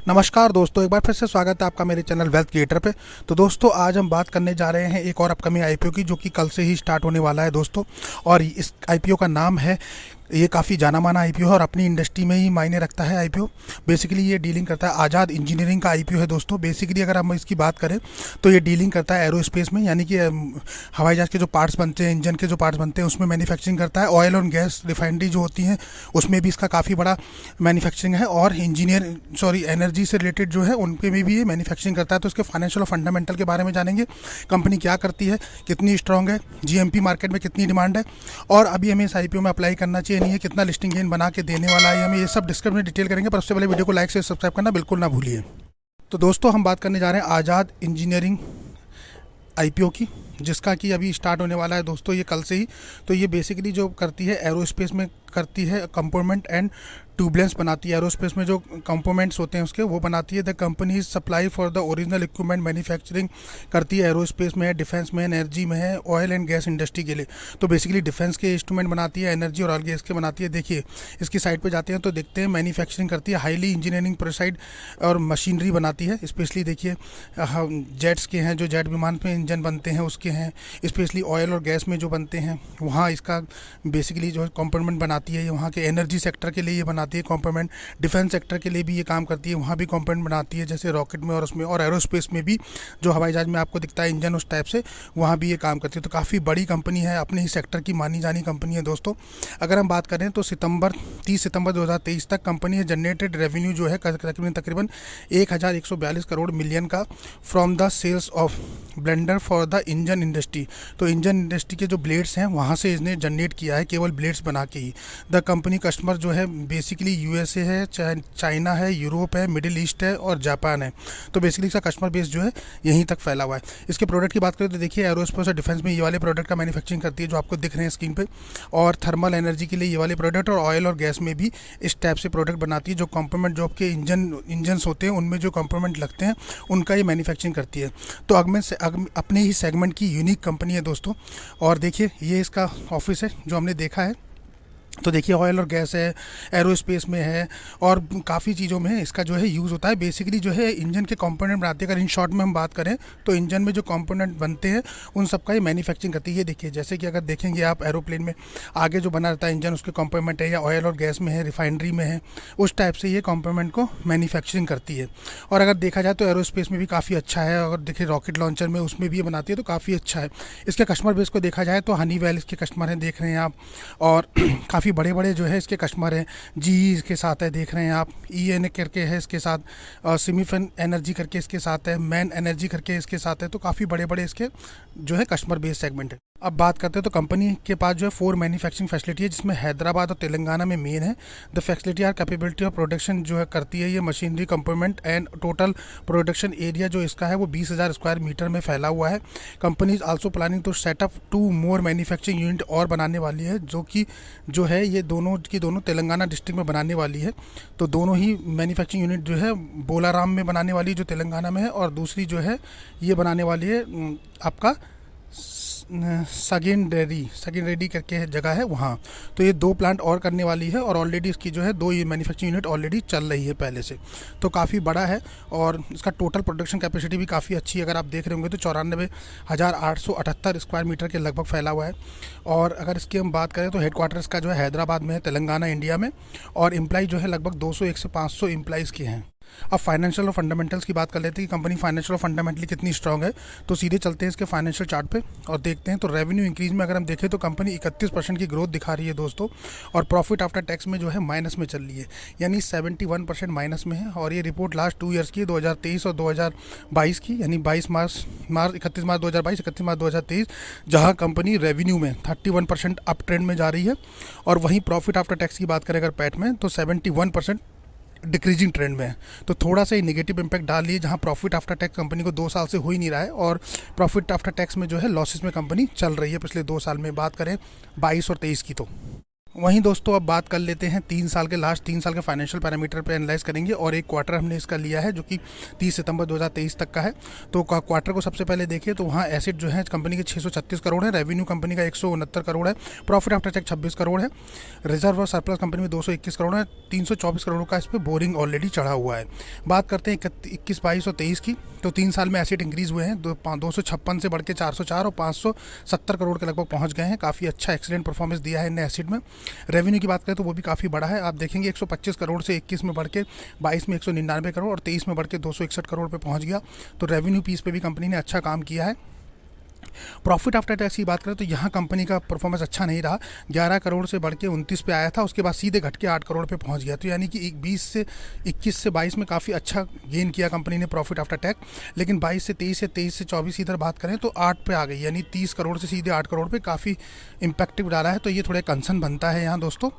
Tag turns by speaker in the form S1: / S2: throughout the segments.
S1: नमस्कार दोस्तों, एक बार फिर से स्वागत है आपका मेरे चैनल वेल्थ क्रिएटर पे। तो दोस्तों, आज हम बात करने जा रहे हैं एक और अपकमिंग आईपीओ की, जो कि कल से ही स्टार्ट होने वाला है दोस्तों। और इस आईपीओ का नाम है, ये काफ़ी जाना माना आईपीओ है और अपनी इंडस्ट्री में ही मायने रखता है आईपीओ। बेसिकली ये डीलिंग करता है, आज़ाद इंजीनियरिंग का आईपीओ है दोस्तों। बेसिकली अगर हम इसकी बात करें तो ये डीलिंग करता है एरोस्पेस में, यानी कि हवाई जहाज़ के जो पार्ट्स बनते हैं, इंजन के जो पार्ट्स बनते हैं, उसमें मैन्युफैक्चरिंग करता है। ऑयल और गैस रिफाइनरी जो होती हैं उसमें भी इसका काफ़ी बड़ा मैन्युफैक्चरिंग है। और एनर्जी से रिलेटेड जो है उनके में भी ये मैन्युफैक्चरिंग करता है। तो इसके फाइनेंशियल और फंडामेंटल के बारे में जानेंगे, कंपनी क्या करती है, कितनी स्ट्रांग है, जीएमपी मार्केट में कितनी डिमांड है, और अभी हमें इस आईपीओ में अप्लाई करना चाहिए नहीं है, कितना लिस्टिंग गेन बना के देने वाला है हमें, ये सब डिस्क्रिप्शन में डिटेल करेंगे। पर उससे पहले वीडियो को लाइक से सब्सक्राइब करना बिल्कुल ना भूलिए। तो दोस्तों, हम बात करने जा रहे हैं आज़ाद इंजीनियरिंग आईपीओ की, जिसका कि अभी स्टार्ट होने वाला है दोस्तों, ये कल से ही। तो ये बेसिकली जो करती है एरोस्पेस में करती है कंपोनेंट एंड ट्यूबलेंस बनाती है। एरोस्पेस में जो कंपोनेंट्स होते हैं उसके वो बनाती है। The company is supply for the original equipment manufacturing करती है। एरोस्पेस में है, डिफेंस में है, एनर्जी में है, ऑयल एंड गैस इंडस्ट्री के लिए। तो बेसिकली डिफेंस के इंस्ट्रूमेंट बनाती है, एनर्जी और ऑयल गैस के बनाती है। देखिए इसकी साइड पे जाते हैं तो देखते हैं मैन्युफैक्चरिंग करती है, हाईली इंजीनियरिंग प्रोसाइड और मशीनरी बनाती है। स्पेशली देखिए जेट्स के हैं, जो जेट विमान में इंजन बनते हैं उसके हैं। स्पेशली ऑयल और गैस में जो बनते हैं वहाँ इसका बेसिकली जो कंपोनेंट बनाती है। वहाँ के एनर्जी सेक्टर के लिए ये बनाती है कंपोनेंट। डिफेंस सेक्टर के लिए भी ये काम करती है, वहाँ भी कंपोनेंट बनाती है, जैसे रॉकेट में और उसमें। और एरोस्पेस में भी जो हवाई जहाज में आपको दिखता है इंजन, उस टाइप से वहाँ भी ये काम करती है। तो काफ़ी बड़ी कंपनी है, अपने ही सेक्टर की मानी जानी कंपनी है दोस्तों। अगर हम बात करें तो 30 सितंबर 2023 तक कंपनी ने जनरेटेड रेवेन्यू जो है तकरीबन 1142 करोड़ मिलियन का from the sales of blender for the engine industry. तो इंजन इंडस्ट्री के जो ब्लेड्स हैं वहाँ से इसने जनरेट किया है, केवल ब्लेड्स बना के ही। द कंपनी कस्टमर जो है बेसिकली यूएसए है, चाइना है, यूरोप है, मिडिल ईस्ट है और जापान है। तो बेसिकली इसका कस्टमर बेस जो है यहीं तक फैला हुआ है। इसके प्रोडक्ट की बात करें तो देखिए एरोस्पेस और डिफेंस में ये वाले प्रोडक्ट का मैन्युफैक्चरिंग करती है, जो आपको दिख रहे हैं स्क्रीन पे। और थर्मल एनर्जी के लिए ये वाले प्रोडक्ट, और ऑयल और गैस में भी इस टाइप से प्रोडक्ट बनाती है। जो कंपोनेंट जो आपके इंजन्स होते हैं उनमें जो कंपोनेंट लगते हैं उनका ये मैन्युफैक्चरिंग करती है। तो अपने ही सेगमेंट की यूनिक कंपनी है दोस्तों। और देखिए ये इसका ऑफिस है जो हमने देखा है। तो देखिए ऑयल और गैस है, एरोस्पेस में है, और काफ़ी चीज़ों में इसका जो है यूज़ होता है। बेसिकली जो है इंजन के कंपोनेंट बनाते हैं। अगर इन शॉर्ट में हम बात करें तो इंजन में जो कंपोनेंट बनते हैं उन सब का ये मैन्युफैक्चरिंग करती है। ये देखिए जैसे कि अगर देखेंगे आप एरोप्लेन में आगे जो बना रहता है इंजन, उसके कंपोनेंट है, या ऑयल और गैस में है, रिफाइनरी में है, उस टाइप से ये कंपोनेंट को मैन्युफैक्चरिंग करती है। और अगर देखा जाए तो एरोस्पेस में भी काफ़ी अच्छा है। अगर देखिए रॉकेट लॉन्चर में उसमें भी ये बनाती है, तो काफ़ी अच्छा है। इसके कस्टमर बेस को देखा जाए तो हनीवेल इसके कस्टमर हैं, देख रहे हैं आप। और काफ़ी बड़े बड़े जो है इसके कस्टमर हैं। जी इसके साथ है, देख रहे हैं आप। EN करके है इसके साथ, सिमीफन एनर्जी करके इसके साथ है, मैन एनर्जी करके इसके साथ है। तो काफ़ी बड़े बड़े इसके जो है कस्टमर बेस सेगमेंट है। अब बात करते हैं तो कंपनी के पास जो है 4 मैन्युफैक्चरिंग फैसिलिटी है, जिसमें हैदराबाद और तेलंगाना में मेन है। The facility are capability of production जो है करती है ये machinery component and total production area जो इसका है वो 20,000 स्क्वायर मीटर में फैला हुआ है। Company is also planning to set up 2 more manufacturing unit और बनाने वाली है, जो कि जो है ये दोनों की दोनों तेलंगाना डिस्ट्रिक्ट में बनाने वाली है। तो दोनों ही मैन्युफैक्चरिंग यूनिट जो है बोलाराम में बनाने वाली जो तेलंगाना में है, और दूसरी जो है ये बनाने वाली है आपका सगिन रेडी करके जगह है वहाँ। तो ये 2 प्लांट और करने वाली है, और ऑलरेडी इसकी जो है 2 ये मैन्युफैक्चरिंग यूनिट ऑलरेडी चल रही है पहले से। तो काफ़ी बड़ा है, और इसका टोटल प्रोडक्शन कैपेसिटी भी काफ़ी अच्छी है। अगर आप देख रहे होंगे तो 94,878 स्क्वायर मीटर के लगभग फैला हुआ है। और अगर इसकी हम बात करें तो हेडक्वार्टर्स का जो है हैदराबाद में है, तेलंगाना इंडिया में। और एम्प्लॉय जो है लगभग 201 से 500 एम्प्लॉइज़ के हैं। अब फाइनेंशियल और फंडामेंटल्स की बात कर लेते हैं कि कंपनी फाइनेंशियल और फंडामेंटली कितनी स्ट्रांग है। तो सीधे चलते हैं इसके फाइनेंशियल चार्ट पे और देखते हैं। तो रेवेन्यू इंक्रीज में अगर हम देखें तो कंपनी 31% की ग्रोथ दिखा रही है दोस्तों। और प्रॉफिट आफ्टर टैक्स में जो है माइनस में चल रही है, यानी 71% माइनस में है। और ये रिपोर्ट लास्ट 2 ईयर्स की है, 2023 और 2022 की, यानी 31 मार्च 2022, 31 मार्च 2023, जहाँ कंपनी रेवेन्यू में 31% अप ट्रेंड में जा रही है। और वहीं प्रॉफिट आफ्टर टैक्स की बात करें अगर पैट में, तो 71% डिक्रीजिंग ट्रेंड में है। तो थोड़ा सा ही नेगेटिव इम्पैक्ट डाल लिए, जहां प्रॉफिट आफ्टर टैक्स कंपनी को 2 साल से हो ही नहीं रहा है, और प्रॉफिट आफ्टर टैक्स में जो है लॉसेस में कंपनी चल रही है पिछले 2 साल में, बात करें 22 और 23 की। तो वहीं दोस्तों अब बात कर लेते हैं 3 साल के, लास्ट 3 साल के फाइनेंशियल पैरामीटर पे एनालाइज करेंगे, और एक क्वार्टर हमने इसका लिया है जो कि 30 सितंबर 2023 तक का है। तो क्वार्टर को सबसे पहले देखिए तो वहाँ एसेट जो है कंपनी के 636 करोड़ है, रेवेन्यू कंपनी का 169 करोड़ है, प्रॉफिट आफ्टर टैक्स 26 करोड़ है, रिजर्व और सरप्लस कंपनी में 221 करोड़ है, 324 करोड़ का इस पर बोरिंग ऑलरेडी चढ़ा हुआ है। बात करते हैं 21, 22 और 23 की, तो 3 साल में एसेट इंक्रीज़ हुए हैं, 256 से बढ़ के 404 और 570 करोड़ के लगभग पहुंच गए हैं। काफ़ी अच्छा एक्सीलेंट परफॉर्मेंस दिया है इनने एसेट में। रेवेन्यू की बात करें तो वो भी काफ़ी बड़ा है, आप देखेंगे 125 करोड़ से 21 में बढ़ के 22 में 199 करोड़ और 23 में बढ़ के 261 करोड़ पे पहुंच गया। तो रेवेन्यू पीस पे भी कंपनी ने अच्छा काम किया है। प्रॉफिट आफ्टर टैक्स की बात करें तो यहाँ कंपनी का परफॉर्मेंस अच्छा नहीं रहा, 11 करोड़ से बढ़ के 29 पे आया था, उसके बाद सीधे घट के 8 करोड़ पे पहुँच गया। तो यानी कि 21 से 22 में काफ़ी अच्छा गेन किया कंपनी ने प्रॉफिट आफ्टर टैक्स, लेकिन 22 से 23 या 23 से 24 इधर बात करें तो 8 पे आ गई, यानी 30 करोड़ से सीधे 8 करोड़ पे काफ़ी इम्पैक्टिव डाला है। तो ये थोड़े कंसर्न बनता है यहाँ दोस्तों।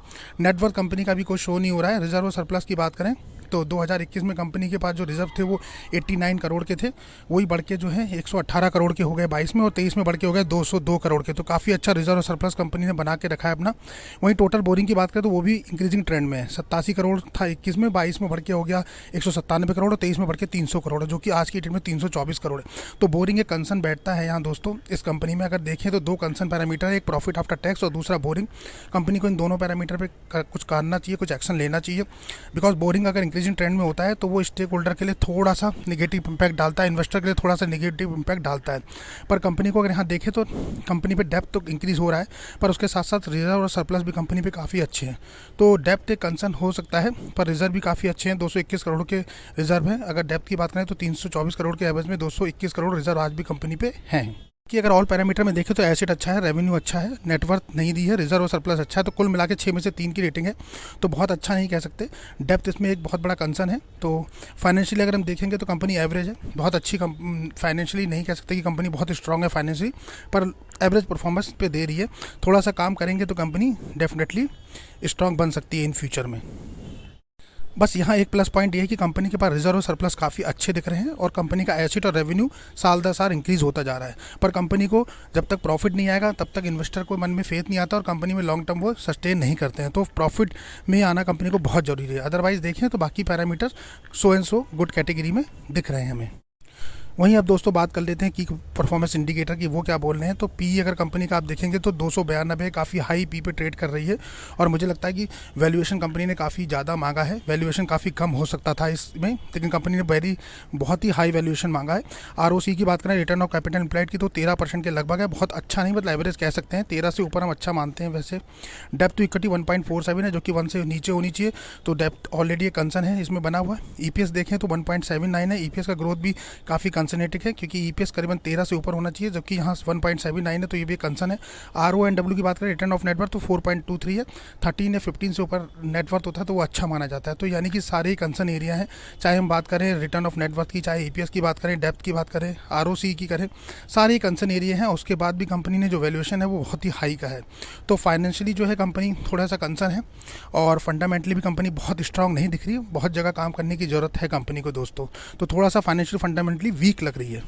S1: नेटवर्थ कंपनी का भी कोई शो नहीं हो रहा है। रिजर्व और सरप्लस की बात करें तो 2021 में कंपनी के पास जो रिजर्व थे वो 89 करोड़ के थे, वही बढ़ के जो है 118 करोड़ के हो गए 22 में, और 23 में बढ़ के हो गए 202 करोड़ के। तो काफ़ी अच्छा रिजर्व और सरप्लस कंपनी ने बना के रखा है अपना। वहीं टोटल बोरिंग की बात करें तो वो भी इंक्रीजिंग ट्रेंड में है, 87 करोड़ था 21 में, 22 में बढ़ के हो गया 197 करोड़ और 23 में बढ़ के 300 करोड़, जो कि आज की डेट में 324 करोड़ है। तो बोरिंग एक कंसर्न बैठता है यहाँ दोस्तों इस कंपनी में। अगर देखें तो 2 कंसर्न पैरामीटर, एक प्रॉफिट आफ्टर टैक्स और दूसरा बोरिंग। कंपनी को इन दोनों पैरामीटर पर कुछ करना चाहिए, कुछ एक्शन लेना चाहिए, बिकॉज बोरिंग अगर इंक्रीजिंग ट्रेंड में होता है तो वो स्टेक होल्डर के लिए थोड़ा सा नेगेटिव इंपैक्ट डालता है, इन्वेस्टर के लिए थोड़ा सा नेगेटिव इंपैक्ट डालता है। पर कंपनी को अगर यहाँ देखें तो कंपनी पे डेप्थ तो इंक्रीज हो रहा है, पर उसके साथ साथ रिजर्व और सरप्लस भी कंपनी पे काफ़ी अच्छे हैं। तो डेप्थ एक कंसर्न हो सकता है, पर रिजर्व भी काफ़ी अच्छे हैं, 221 करोड़ के रिजर्व हैं। अगर डेप्थ की बात करें तो 324 करोड़ के एवरेज में 221 करोड़ रिजर्व आज भी कंपनी पे हैं। कि अगर ऑल पैरामीटर में देखें तो एसेट अच्छा है, रेवेन्यू अच्छा है, नेटवर्थ नहीं दी है, रिजर्व और सरप्लस अच्छा है, तो कुल मिला के 6 में से 3 की रेटिंग है, तो बहुत अच्छा नहीं कह सकते। डेप्थ इसमें एक बहुत बड़ा कंसर्न है। तो फाइनेंशियली अगर हम देखेंगे तो कंपनी एवरेज है, बहुत अच्छी फाइनेंशियली नहीं कह सकते कि कंपनी बहुत स्ट्रांग है फाइनेंशियली, पर एवरेज परफॉर्मेंस पे दे रही है। थोड़ा सा काम करेंगे तो कंपनी डेफिनेटली स्ट्रांग बन सकती है इन फ्यूचर में। बस यहाँ एक प्लस पॉइंट ये है कि कंपनी के पास रिजर्व और सरप्लस काफ़ी अच्छे दिख रहे हैं, और कंपनी का एसेट और रेवेन्यू साल दर साल इंक्रीज़ होता जा रहा है। पर कंपनी को जब तक प्रॉफिट नहीं आएगा तब तक इन्वेस्टर को मन में फेथ नहीं आता, और कंपनी में लॉन्ग टर्म वो सस्टेन नहीं करते हैं। तो प्रॉफिट में आना कंपनी को बहुत ज़रूरी है। अदरवाइज़ देखें तो बाकी parameters so and so good category में दिख रहे हैं हमें। वहीं अब दोस्तों बात कर लेते हैं कि परफॉर्मेंस इंडिकेटर की वो क्या बोल रहे हैं। तो पी अगर कंपनी का आप देखेंगे तो 292 काफ़ी हाई पी पे ट्रेड कर रही है, और मुझे लगता है कि वैल्यूएशन कंपनी ने काफ़ी ज़्यादा मांगा है। वैल्यूएशन काफ़ी कम हो सकता था इसमें, लेकिन कंपनी ने बहुत ही हाई वैल्यूएशन मांगा है। आरओसी की बात करें, रिटर्न ऑफ कैपिटल एम्प्लॉयड की, तो 13% के लगभग है, बहुत अच्छा नहीं, मतलब एवरेज कह सकते हैं, 13 से ऊपर हम अच्छा मानते हैं। वैसे डेप्थ टू इक्विटी 1.47 है, जो कि 1 से नीचे होनी चाहिए, तो डेप्थ ऑलरेडी एक कंसर्न है इसमें बना हुआ है। ईपीएस देखें तो 1.79 है, ईपीएस का ग्रोथ भी काफ़ी कंसर्नेटिक है, क्योंकि ईपीएस करीबन 13 से ऊपर होना चाहिए, जबकि यहाँ 1.79 है, तो ये भी कंसर्न है। आरओएनडब्ल्यू की बात करें, रिटर्न ऑफ नेटवर्थ, तो 4.23 है, 13 या 15 से ऊपर नेटवर्थ होता है तो वो अच्छा माना जाता है। तो यानी कि सारे कंसर्न एरिया हैं, चाहे हम बात करें रिटर्न ऑफ नेटवर्थ की, चाहे ईपीएस की बात करें, डेप्थ की बात करें, आरओसी की करें, सारे कंसर्न एरिया हैं। उसके बाद भी कंपनी ने जो वैल्यूएशन है वो बहुत ही हाई का है। तो फाइनेंशियली जो है कंपनी थोड़ा सा कंसर्न है, और फंडामेंटली भी कंपनी बहुत स्ट्रांग नहीं दिख रही है, बहुत जगह काम करने की ज़रूरत है कंपनी को दोस्तों। तो थोड़ा सा फाइनेंशियल फंडामेंटली वीक लग रही है।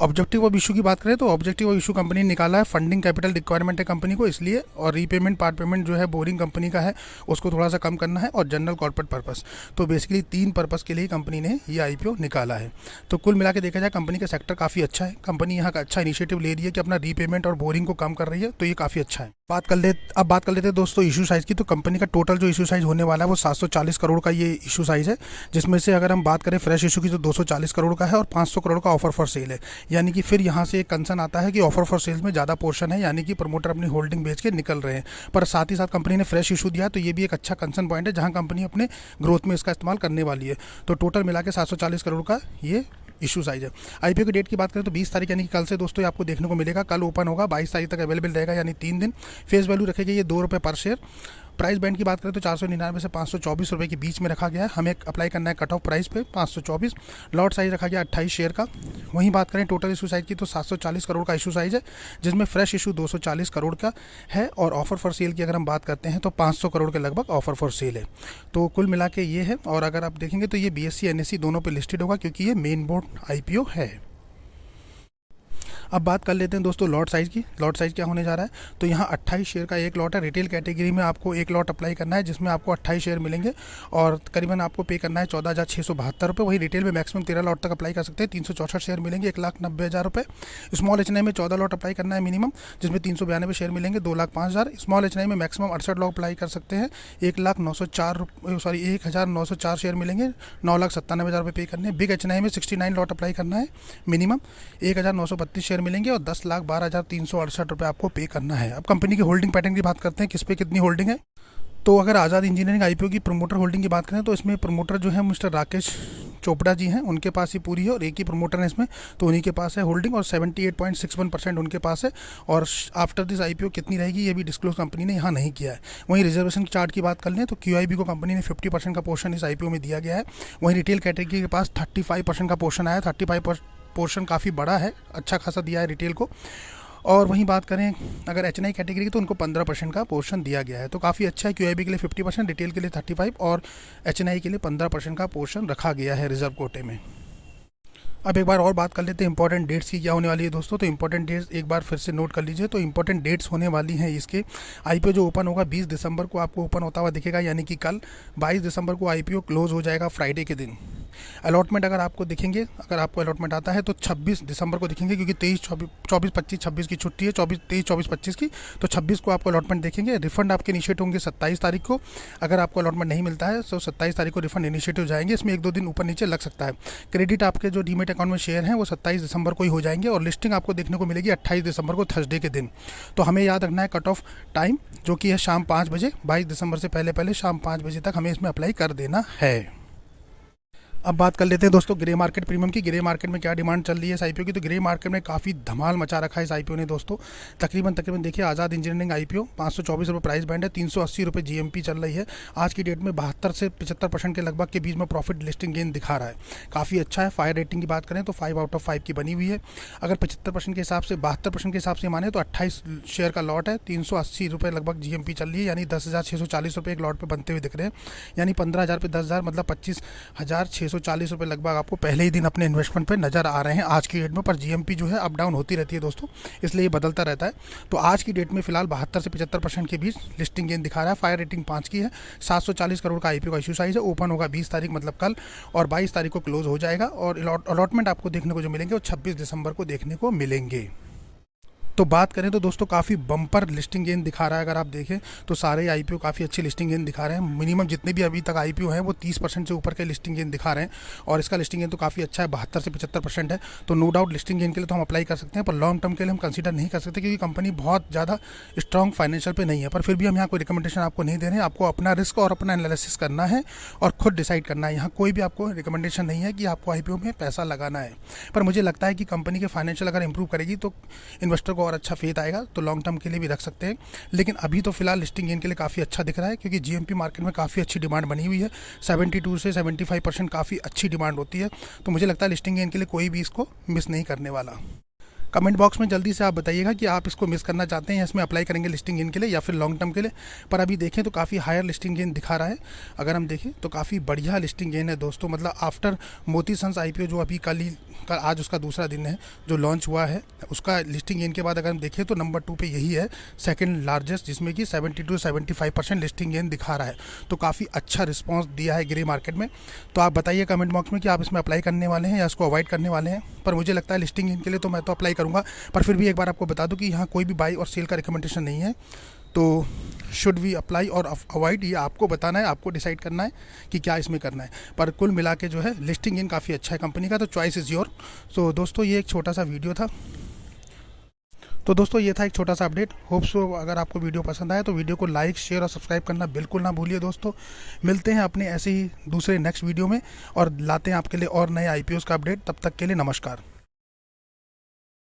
S1: ऑब्जेक्टिव ऑफ इशू की बात करें तो ऑब्जेक्टिव ऑफ इशू कंपनी ने निकाला है, फंडिंग कैपिटल रिक्वायरमेंट है कंपनी को इसलिए, और रीपेमेंट पार्ट पेमेंट जो है बोरिंग कंपनी का है उसको थोड़ा सा कम करना है, और जनरल कॉर्पोरेट पर्पस। तो बेसिकली 3 पर्पस के लिए कंपनी ने ये आईपीओ निकाला है। तो कुल मिला के देखा जाए कंपनी का सेक्टर काफ़ी अच्छा है, कंपनी यहाँ का अच्छा इनिशिएटिव ले रही है कि अपना रीपेमेंट और बोरिंग को कम कर रही है, तो ये काफ़ी अच्छा है। अब बात कर लेते हैं दोस्तों इशू साइज़ की। तो कंपनी का टोटल जो इशू साइज़ होने वाला है वो 740 करोड़ का ये इशू साइज़ है, जिसमें से अगर हम बात करें फ्रेश इशू की तो 240 करोड़ का है, और 500 करोड़ का ऑफर फॉर सेल है। यानी कि फिर यहाँ से एक कंसर्न आता है कि ऑफर फॉर सेल्स में ज़्यादा पोर्शन है, यानी कि प्रमोटर अपनी होल्डिंग बेच के निकल रहे हैं। पर साथ ही साथ कंपनी ने फ्रेश इशू दिया, तो ये भी एक अच्छा कंसर्न पॉइंट है, जहाँ कंपनी अपने ग्रोथ में इसका इस्तेमाल करने वाली है। तो टोटल मिला के 740 करोड़ का ये इशू साइज है। आईपीओ की डेट की बात करें तो 20 तारीख यानी कि कल से दोस्तों आपको देखने को मिलेगा, कल ओपन होगा, 22 तारीख तक अवेलेबल रहेगा, यानी 3 दिन। फेस वैल्यू रखेगी ये 2 रुपये पर शेयर। प्राइस बैंड की बात करें तो 499 से 524 रुपये के बीच में रखा गया है। हमें अप्लाई करना है कट ऑफ प्राइस पे 524। लॉट साइज रखा गया 28 शेयर का। वहीं बात करें टोटल इशू साइज की तो 740 करोड़ का इशू साइज है, जिसमें फ्रेश इशू 240 करोड़ का है, और ऑफर फॉर सेल की अगर हम बात करते हैं तो 500 करोड़ के लगभग ऑफर फॉर सेल है। तो कुल मिला के ये है, और अगर आप देखेंगे तो ये BSE NSE दोनों पर लिस्टेड होगा, क्योंकि ये मेन बोर्ड IPO है। अब बात कर लेते हैं दोस्तों लॉट साइज़ की। लॉट साइज़ क्या होने जा रहा है, तो यहाँ 28 शेयर का एक लॉट है। रिटेल कैटेगरी में आपको एक लॉट अप्लाई करना है जिसमें आपको 28 शेयर मिलेंगे और करीबन आपको पे करना है 14,672 रुपये। वही रिटेल में मैक्सिमम 13 लॉट तक अप्लाई कर सकते हैं, 364 शेयर मिलेंगे, 1,90,000 रुपये। स्मॉल एच में 14 लॉट अप्लाई करना है मिनिमम, जिसमें 392 शेयर मिलेंगे, 2,05,000। स्मॉल एच में मैक्सिमम 68 लॉट अप्लाई कर सकते हैं, 1,904 शेयर मिलेंगे, 9,97,000 रुपये पे करने हैं। बिग एच में 69 लॉट अप्लाई करना है मिनिमम, 1,932 शेयर मिलेंगे और 10,12,368 रुपये आपको पे करना है। अब कंपनी की होल्डिंग पैटर्न की बात करते हैं, किस पे कितनी होल्डिंग है। तो अगर आज़ाद इंजीनियरिंग आईपीओ की प्रमोटर होल्डिंग की बात करें तो इसमें प्रमोटर जो है मिस्टर राकेश चोपड़ा जी हैं, उनके पास ही पूरी है और एक ही प्रमोटर है इसमें, तो उन्हीं के पास है होल्डिंग और 78.61% उनके पास है। और आफ्टर दिस आईपीओ कितनी रहेगी ये भी डिस्क्लोज कंपनी ने यहाँ नहीं किया है। वहीं रिजर्वेशन चार्ट की बात कर लें तो क्यूआईबी को कंपनी ने 50% का पोर्शन इस आईपीओ में दिया गया है। वहीं रिटेल कैटेगरी के पास 35% का पोर्शन आया, 35 पोर्शन काफ़ी बड़ा है, अच्छा खासा दिया है रिटेल को। और वहीं बात करें अगर एचएनआई कैटेगरी की तो उनको 15% का पोर्शन दिया गया है, तो काफ़ी अच्छा है। क्यूआईबी के लिए 50%, रिटेल के लिए 35% और एचएनआई के लिए 15% का पोर्शन रखा गया है रिजर्व कोटे में। अब एक बार और बात कर लेते हैं इंपॉर्टेंट डेट्स की क्या होने वाली है दोस्तों। तो इंपॉर्टेंट डेट्स एक बार फिर से नोट कर लीजिए। तो इंपॉर्टेंट डेट्स होने वाली हैं इसके, आईपीओ जो ओपन होगा 20 दिसंबर को आपको ओपन होता हुआ दिखेगा, यानी कि कल। 22 दिसंबर को आईपीओ क्लोज हो जाएगा फ्राइडे के दिन। अलॉटमेंट अगर आपको दिखेंगे, अगर आपको अलॉटमेंट आता है तो 26 दिसंबर को दिखेंगे, क्योंकि 23, 24, 25, 26 की छुट्टी है, 23, 24, 25 की, तो 26 को आपको अलॉटमेंट देखेंगे। रिफंड आपके इनिशिएट होंगे 27 तारीख को। अगर आपको अलॉटमेंट नहीं मिलता है तो 27 तारीख को रिफंड इनिशिएट हो जाएंगे, इसमें 1-2 दिन ऊपर नीचे लग सकता है। क्रेडिट आपके जो डीमेट अकाउंट में शेयर हैं वो 27 दिसंबर को ही हो जाएंगे और लिस्टिंग आपको देखने को मिलेगी 28 दिसंबर को थर्सडे के दिन। तो हमें याद रखना है कट ऑफ टाइम जो कि है शाम 5 बजे। 22 दिसंबर से पहले शाम 5 बजे तक हमें इसमें अप्लाई कर देना है। अब बात कर लेते हैं दोस्तों ग्रे मार्केट प्रीमियम की। ग्रे मार्केट में क्या डिमांड चल रही है इस आईपीओ की, तो ग्रे मार्केट में काफ़ी धमाल मचा रखा है इस आईपीओ ने दोस्तों। तकरीबन देखिए आज़ाद इंजीनियरिंग आईपीओ 524 रुपये प्राइस बैंड है, 380 रुपये जीएमपी चल रही है। आज की डेट में 72 से 75% के लगभग के बीच में प्रॉफिट लिस्टिंग गेन दिखा रहा है, काफ़ी अच्छा है। फायर रेटिंग की बात करें तो 5 आउट ऑफ 5 की बनी हुई है। अगर 75% के हिसाब से 72% के हिसाब से माने तो 28 शेयर का लॉट है, 380 रुपये लगभग जीएमपी चल रही है, यानी 10,640 रुपये एक लॉट पर बनते हुए दिख रहे हैं। यानी 15,000 पे 10,000 मतलब 25,640 रुपये लगभग आपको पहले ही दिन अपने इन्वेस्टमेंट पे नज़र आ रहे हैं आज की डेट में। पर जीएमपी जो है अप डाउन होती रहती है दोस्तों, इसलिए ये बदलता रहता है। तो आज की डेट में फिलहाल 72 से 75% के बीच लिस्टिंग गेन दिखा रहा है। फायर रेटिंग 5 की है, 740 करोड़ का आईपीओ का इशू साइज है। ओपन होगा 20 तारीख मतलब कल, और 22 तारीख को क्लोज हो जाएगा। और अलॉटमेंट आपको देखने को जो मिलेंगे वो 26 दिसंबर को देखने को मिलेंगे। तो बात करें तो दोस्तों काफ़ी बम्पर लिस्टिंग गेन दिखा रहा है। अगर आप देखें तो सारे आईपीओ काफ़ी अच्छी लिस्टिंग गेन दिखा रहे हैं। मिनिमम जितने भी अभी तक आईपीओ हैं वो 30% से ऊपर के लिस्टिंग गेन दिखा रहे हैं, और इसका लिस्टिंग गेन तो काफ़ी अच्छा है, 72 से 75% है। तो नो डाउट लिस्टिंग गेन के लिए तो हम अप्लाई कर सकते हैं, पर लॉन्ग टर्म के लिए हम कंसीडर नहीं कर सकते, क्योंकि कंपनी बहुत ज़्यादा स्ट्रॉन्ग फाइनेंशियल पे नहीं है। पर फिर भी हम यहाँ कोई रिकमेंडेशन आपको नहीं दे रहे हैं, आपको अपना रिस्क और अपना एनालिसिस करना है और खुद डिसाइड करना है। यहाँ कोई भी आपको रिकमेंडेशन नहीं है कि आपको आईपीओ में पैसा लगाना है। पर मुझे लगता है कि कंपनी के फाइनेंशियल अगर इंप्रूव करेगी तो इन्वेस्टर को और अच्छा फेथ आएगा, तो लॉन्ग टर्म के लिए भी रख सकते हैं। लेकिन अभी तो फिलहाल लिस्टिंग गेन के लिए काफ़ी अच्छा दिख रहा है, क्योंकि जीएमपी मार्केट में काफ़ी अच्छी डिमांड बनी हुई है। 72 से 75% काफ़ी अच्छी डिमांड होती है। तो मुझे लगता है लिस्टिंग गेन के लिए कोई भी इसको मिस नहीं करने वाला। कमेंट बॉक्स में जल्दी से आप बताइएगा कि आप इसको मिस करना चाहते हैं या इसमें अप्लाई करेंगे लिस्टिंग गेन के लिए या फिर लॉन्ग टर्म के लिए। पर अभी देखें तो काफ़ी हायर लिस्टिंग गेन दिखा रहा है। अगर हम देखें तो काफ़ी बढ़िया लिस्टिंग गेन है दोस्तों। मतलब आफ्टर मोती सन्स आईपीओ जो अभी कल आज उसका दूसरा दिन है जो लॉन्च हुआ है, उसका लिस्टिंग गेन के बाद अगर हम देखें तो नंबर 2 पे यही है, सेकंड लार्जेस्ट, जिसमें कि 72 से 75% लिस्टिंग गेन दिखा रहा है। तो काफ़ी अच्छा रिस्पांस दिया है ग्रे मार्केट में। तो आप बताइए कमेंट बॉक्स में कि आप इसमें अप्लाई करने वाले हैं या इसको अवॉइड करने वाले हैं। पर मुझे लगता है लिस्टिंग गेन के लिए तो मैं तो अप्लाई करूँगा, पर फिर भी एक बार आपको बता दूं कि यहाँ कोई भी बाई और सेल का रिकमेंडेशन नहीं है। तो शुड वी अप्लाई और अवॉइड, ये आपको बताना है, आपको डिसाइड करना है कि क्या इसमें करना है। पर कुल मिला के जो है लिस्टिंग गेन काफ़ी अच्छा है कंपनी का, तो चॉइस इज़ योर। तो दोस्तों ये एक छोटा सा वीडियो था। तो दोस्तों ये था एक छोटा सा अपडेट। होप सो अगर आपको वीडियो पसंद आया तो वीडियो को लाइक, शेयर और सब्सक्राइब करना बिल्कुल ना भूलिए दोस्तों। मिलते हैं अपने ऐसे ही दूसरे नेक्स्ट वीडियो में और लाते हैं आपके लिए और नए आईपीओज़ का अपडेट। तब तक के लिए नमस्कार।